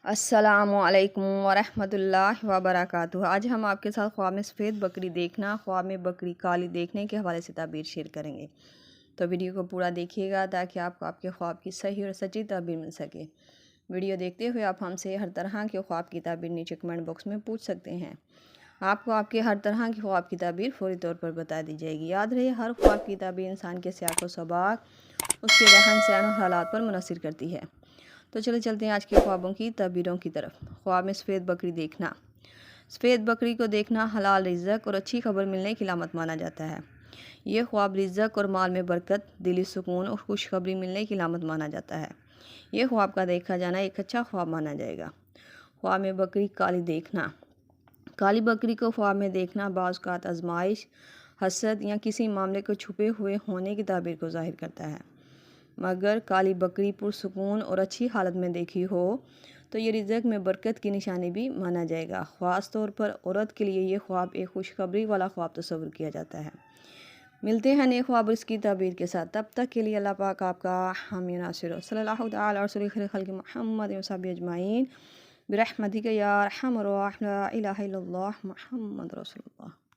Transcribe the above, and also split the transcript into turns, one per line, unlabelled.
السلام علیکم ورحمۃ اللہ وبرکاتہ۔ آج ہم آپ کے ساتھ خواب میں سفید بکری دیکھنا، خواب میں بکری کالی دیکھنے کے حوالے سے تعبیر شیئر کریں گے۔ تو ویڈیو کو پورا دیکھیے گا تاکہ آپ کو آپ کے خواب کی صحیح اور سچی تعبیر مل سکے۔ ویڈیو دیکھتے ہوئے آپ ہم سے ہر طرح کے خواب کی تعبیر نیچے کمنٹ باکس میں پوچھ سکتے ہیں۔ آپ کو آپ کے ہر طرح کی خواب کی تعبیر فوری طور پر بتا دی جائے گی۔ یاد رہے، ہر خواب کی تعبیر انسان کے سیاق و سباق، اس کے رہن سہن اور حالات پر منحصر کرتی ہے۔ تو چلتے ہیں آج کے خوابوں کی تعبیروں کی طرف۔ خواب میں سفید بکری دیکھنا۔ سفید بکری کو دیکھنا حلال رزق اور اچھی خبر ملنے کی علامت مانا جاتا ہے۔ یہ خواب رزق اور مال میں برکت، دلی سکون اور خوشخبری ملنے کی علامت مانا جاتا ہے۔ یہ خواب کا دیکھا جانا ایک اچھا خواب مانا جائے گا۔ خواب میں بکری کالی دیکھنا۔ کالی بکری کو خواب میں دیکھنا بعض اوقات آزمائش، حسد یا کسی معاملے کو چھپے ہوئے ہونے کی تعبیر کو ظاہر کرتا ہے۔ مگر کالی بکری پرسکون اور اچھی حالت میں دیکھی ہو تو یہ رزق میں برکت کی نشانی بھی مانا جائے گا۔ خاص طور پر عورت کے لیے یہ خواب ایک خوشخبری والا خواب تصور کیا جاتا ہے۔ ملتے ہیں نئے خواب اس کی تعبیر کے ساتھ، تب تک کے لیے اللہ پاک آپ کا حامی ناصر صلی اللہ تعالی رسول خیر خلق محمد و صحبہ اجمعین برحمتک یا ارحم الراحمین، لا الہ الا اللہ محمد رسول اللہ۔